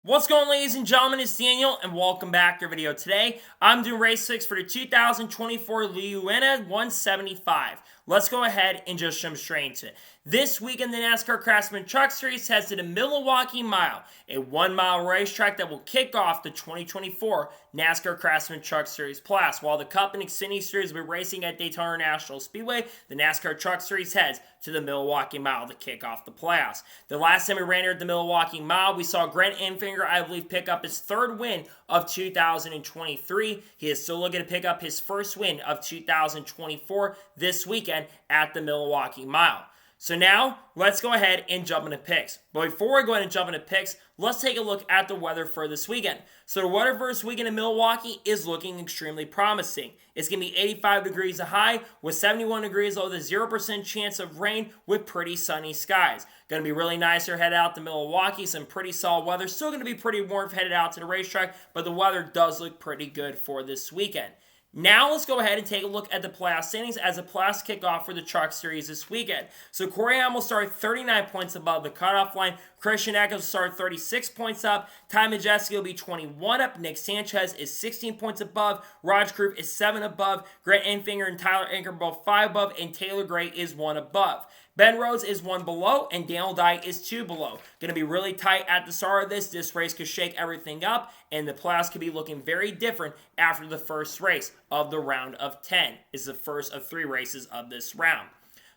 What's going on, ladies and gentlemen? It's Daniel, and welcome back to our video. Today, I'm doing race 6 for the 2024 LiUNA 175. Let's go ahead and just jump straight into it. This weekend, the NASCAR Craftsman Truck Series heads to the Milwaukee Mile, a 1-mile racetrack that will kick off the 2024 NASCAR Craftsman Truck Series Class. While the Cup and Xfinity Series will be racing at Daytona National Speedway, the NASCAR Truck Series heads to the Milwaukee Mile to kick off the playoffs. The last time we ran here at the Milwaukee Mile, we saw Grant Enfinger, I believe, pick up his third win of 2023. He is still looking to pick up his first win of 2024 this weekend at the Milwaukee Mile. So now, let's go ahead and jump into picks. But before we go ahead and jump into picks, let's take a look at the weather for this weekend. So the weather for this weekend in Milwaukee is looking extremely promising. It's going to be 85 degrees a high with 71 degrees low, with a 0% chance of rain with pretty sunny skies. Going to be really nice here headed out to Milwaukee. Some pretty solid weather. Still going to be pretty warm headed out to the racetrack, but the weather does look pretty good for this weekend. Now let's go ahead and take a look at the playoff standings as the playoffs kick off for the Truck Series this weekend. So Corey Haim will start 39 points above the cutoff line. Christian Eckes will start 36 points up. Ty Majeski will be 21 up. Nick Sanchez is 16 points above. Raj Krupp is 7 above. Grant Enfinger and Tyler Anker both 5 above. And Taylor Gray is 1 above. Ben Rhodes is 1 below, and Daniel Dye is 2 below. Going to be really tight at the start of this. This race could shake everything up, and the playoffs could be looking very different after the first race of the round of 10. It's the first of 3 races of this round.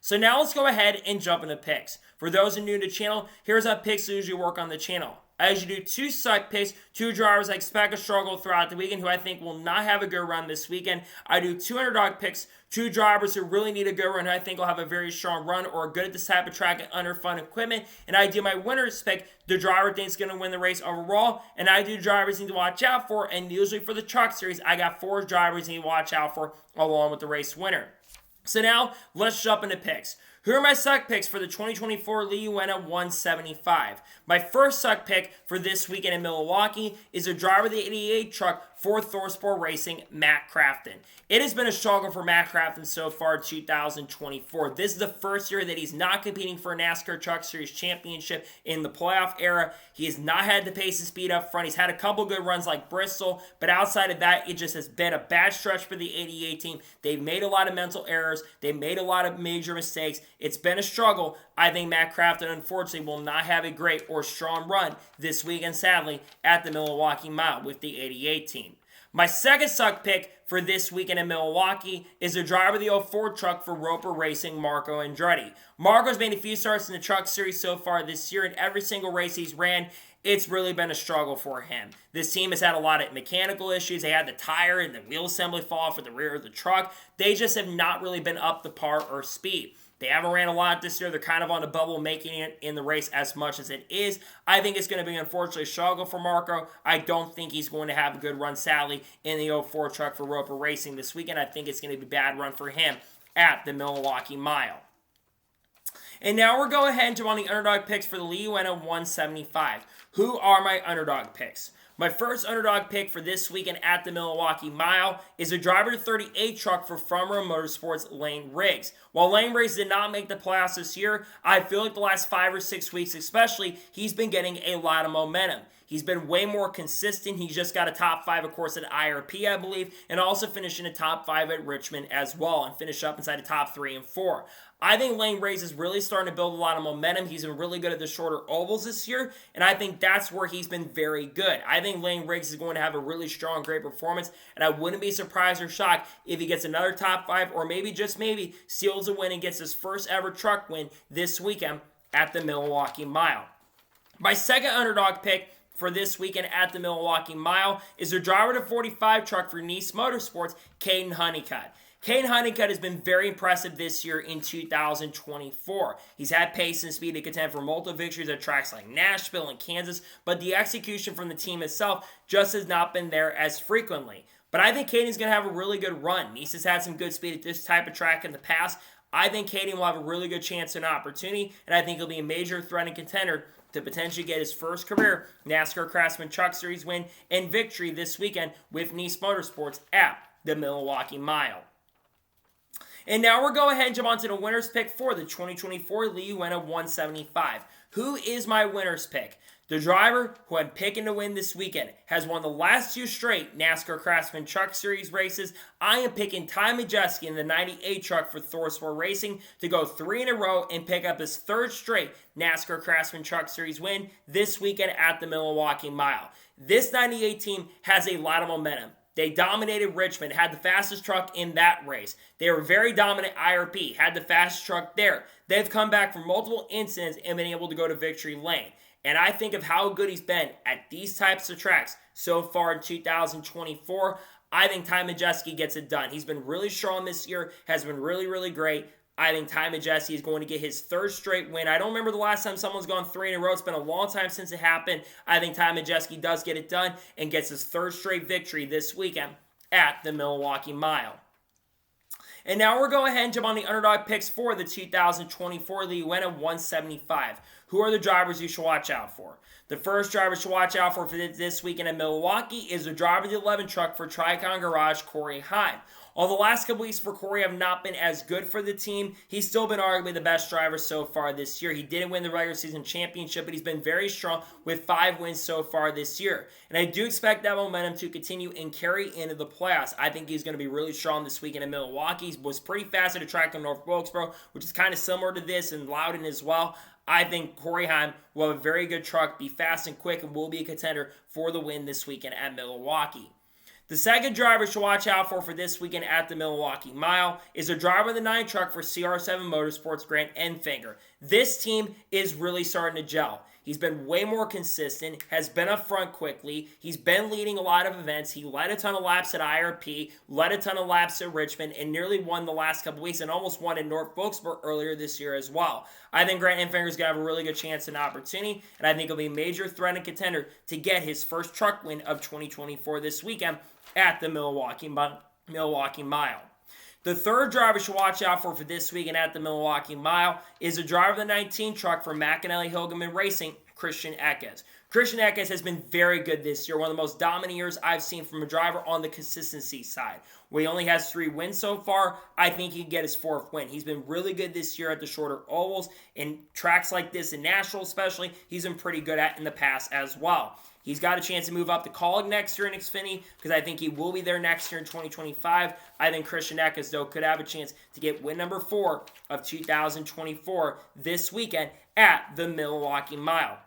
So now let's go ahead and jump into picks. For those who are new to the channel, here's how picks usually work on the channel. I usually do 2 suck picks, 2 drivers I expect to struggle throughout the weekend who I think will not have a good run this weekend. I do 2 underdog picks, 2 drivers who really need a good run who I think will have a very strong run or are good at this type of track and under fun equipment. And I do my winner's pick, the driver thinks is going to win the race overall. And I do drivers you need to watch out for. And usually for the Truck Series, I got 4 drivers you need to watch out for along with the race winner. So now, let's jump into picks. Who are my suck picks for the 2024 LiUNA 175? My first suck pick for this weekend in Milwaukee is a driver of the 88 truck for Thorsport Racing, Matt Crafton. It has been a struggle for Matt Crafton so far in 2024. This is the first year that he's not competing for a NASCAR Truck Series championship in the playoff era. He has not had the pace and speed up front. He's had a couple good runs like Bristol, but outside of that, it just has been a bad stretch for the 88 team. They've made a lot of mental errors. They've made a lot of major mistakes. It's been a struggle. I think Matt Crafton, unfortunately, will not have a great or strong run this weekend, sadly, at the Milwaukee Mile with the 88 team. My second suck pick for this weekend in Milwaukee is the driver of the 04 truck for Roper Racing, Marco Andretti. Marco's made a few starts in the Truck Series so far this year, and every single race he's ran, it's really been a struggle for him. This team has had a lot of mechanical issues. They had the tire and the wheel assembly fall off at the rear of the truck. They just have not really been up to par or speed. They haven't ran a lot this year. They're kind of on the bubble, making it in the race as much as it is. I think it's going to be, unfortunately, a struggle for Marco. I don't think he's going to have a good run, sadly, in the 04 truck for Roper Racing this weekend. I think it's going to be a bad run for him at the Milwaukee Mile. And now we're going ahead and jump on the underdog picks for the LiUNA 175. Who are my underdog picks? My first underdog pick for this weekend at the Milwaukee Mile is a driver 38 truck for Front Row Motorsports, Lane Riggs. While Lane Riggs did not make the playoffs this year, I feel like the last 5 or 6 weeks especially, he's been getting a lot of momentum. He's been way more consistent. He's just got a top 5, of course, at IRP, I believe, and also finished in the top 5 at Richmond as well, and finished up inside the top 3 and 4. I think Lane Riggs is really starting to build a lot of momentum. He's been really good at the shorter ovals this year, and I think that's where he's been very good. I think Lane Riggs is going to have a really strong, great performance, and I wouldn't be surprised or shocked if he gets another top 5, or maybe, just maybe, steals a win and gets his first ever truck win this weekend at the Milwaukee Mile. My second underdog pick for this weekend at the Milwaukee Mile is the driver to 45 truck for Nice Motorsports, Caden Honeycutt. Caden Honeycutt has been very impressive this year in 2024. He's had pace and speed to contend for multiple victories at tracks like Nashville and Kansas, but the execution from the team itself just has not been there as frequently. But I think Caden's going to have a really good run. Nice has had some good speed at this type of track in the past. I think Caden will have a really good chance and opportunity, and I think he'll be a major threat and contender to potentially get his first career NASCAR Craftsman Truck Series win and victory this weekend with Nice Motorsports at the Milwaukee Mile. And now we're going ahead and jump on to the winner's pick for the 2024 LiUNA 175. Who is my winner's pick? The driver who I'm picking to win this weekend has won the last 2 straight NASCAR Craftsman Truck Series races. I am picking Ty Majeski in the 98 truck for Thorsport Racing to go 3 in a row and pick up his 3rd straight NASCAR Craftsman Truck Series win this weekend at the Milwaukee Mile. This 98 team has a lot of momentum. They dominated Richmond, had the fastest truck in that race. They were very dominant IRP, had the fastest truck there. They've come back from multiple incidents and been able to go to victory lane. And I think of how good he's been at these types of tracks so far in 2024. I think Ty Majeski gets it done. He's been really strong this year, has been really, really great. I think Ty Majeski is going to get his 3rd straight win. I don't remember the last time someone's gone 3 in a row. It's been a long time since it happened. I think Ty Majeski does get it done and gets his 3rd straight victory this weekend at the Milwaukee Mile. And now we're going ahead and jump on the underdog picks for the 2024 LiUNA 175. Who are the drivers you should watch out for? The first driver you should watch out for this weekend in Milwaukee is the driver of the 11 truck for Tricon Garage, Corey Heim. Although the last couple weeks for Corey have not been as good for the team, he's still been arguably the best driver so far this year. He didn't win the regular season championship, but he's been very strong with 5 wins so far this year. And I do expect that momentum to continue and carry into the playoffs. I think he's going to be really strong this weekend in Milwaukee. He was pretty fast at a track in North Wilkesboro, which is kind of similar to this, and Loudon as well. I think Corey Heim will have a very good truck, be fast and quick, and will be a contender for the win this weekend at Milwaukee. The second driver to watch out for this weekend at the Milwaukee Mile is a driver of the 9 truck for CR7 Motorsports, Grant Enfinger. This team is really starting to gel. He's been way more consistent, has been up front quickly. He's been leading a lot of events. He led a ton of laps at IRP, led a ton of laps at Richmond, and nearly won the last couple weeks and almost won in North Wilkesboro earlier this year as well. I think Grant Enfinger is going to have a really good chance and opportunity, and I think he'll be a major threat and contender to get his first truck win of 2024 this weekend at the Milwaukee Mile. The third driver you should watch out for this weekend at the Milwaukee Mile is a driver of the 19 truck for McAnally Hilgeman Racing, Christian Eckes. Christian Eckes has been very good this year, one of the most dominant years I've seen from a driver on the consistency side. Where he only has 3 wins so far, I think he can get his 4th win. He's been really good this year at the shorter ovals, and tracks like this in Nashville especially, he's been pretty good at in the past as well. He's got a chance to move up to Colleague next year in Xfinity because I think he will be there next year in 2025. I think Christian Eckes, though, could have a chance to get win number 4 of 2024 this weekend at the Milwaukee Mile.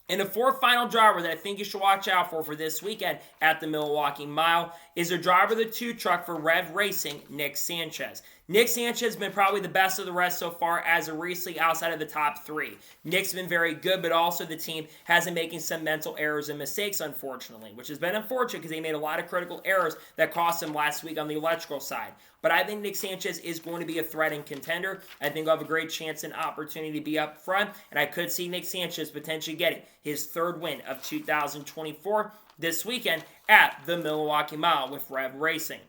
And the 4th final driver that I think you should watch out for this weekend at the Milwaukee Mile is a driver of the 2 truck for Rev Racing, Nick Sanchez. Nick Sanchez has been probably the best of the rest so far as of recently outside of the top 3. Nick's been very good, but also the team has been making some mental errors and mistakes, unfortunately, which has been unfortunate because they made a lot of critical errors that cost him last week on the electrical side. But I think Nick Sanchez is going to be a threat and contender. I think he'll have a great chance and opportunity to be up front, and I could see Nick Sanchez potentially getting his 3rd win of 2024 this weekend at the Milwaukee Mile with Rev Racing.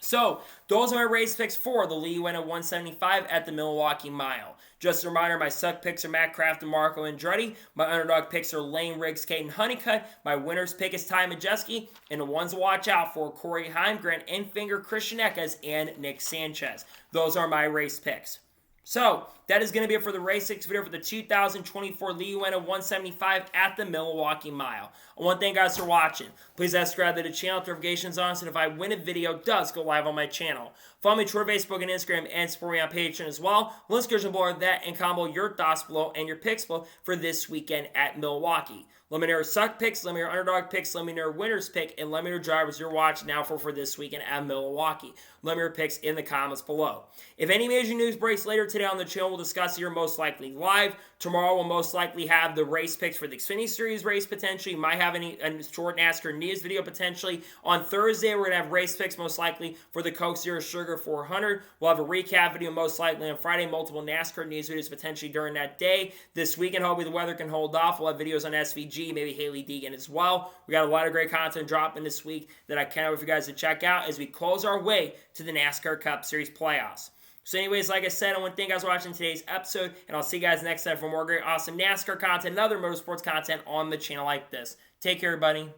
So, those are my race picks for the LiUNA 175 at the Milwaukee Mile. Just a reminder, my suck picks are Matt Kraft and Marco Andretti. My underdog picks are Lane Riggs, Caden Honeycutt. My winner's pick is Ty Majeski. And the ones to watch out for, Corey Heim, Grant Enfinger, Christian Eckes, and Nick Sanchez. Those are my race picks. So, that is going to be it for the Race 6 video for the 2024 LiUNA 175 at the Milwaukee Mile. I want to thank you guys for watching. Please subscribe to the channel, notifications on, so if I win a video, it does go live on my channel. Follow me on Twitter, Facebook, and Instagram, and support me on Patreon as well. Links are below that, and comment your thoughts below and your picks below for this weekend at Milwaukee. Let me know your suck picks, let me know your underdog picks, let me know your winner's pick, and let me know your drivers you're watching now for this weekend at Milwaukee. Let me know your picks in the comments below. If any major news breaks later today on the channel, we'll discuss it here most likely live. Tomorrow we'll most likely have the race picks for the Xfinity Series race potentially. Might have a short NASCAR news video potentially. On Thursday we're going to have race picks most likely for the Coke Zero Sugar 400. We'll have a recap video most likely on Friday. Multiple NASCAR news videos potentially during that day. This weekend hopefully the weather can hold off. We'll have videos on SVG, maybe Haley Deegan as well. We got a lot of great content dropping this week that I can't wait for you guys to check out as we close our way to the NASCAR Cup Series playoffs. So anyways, like I said, I want to thank you guys for watching today's episode, and I'll see you guys next time for more great, awesome NASCAR content and other motorsports content on the channel like this. Take care, everybody.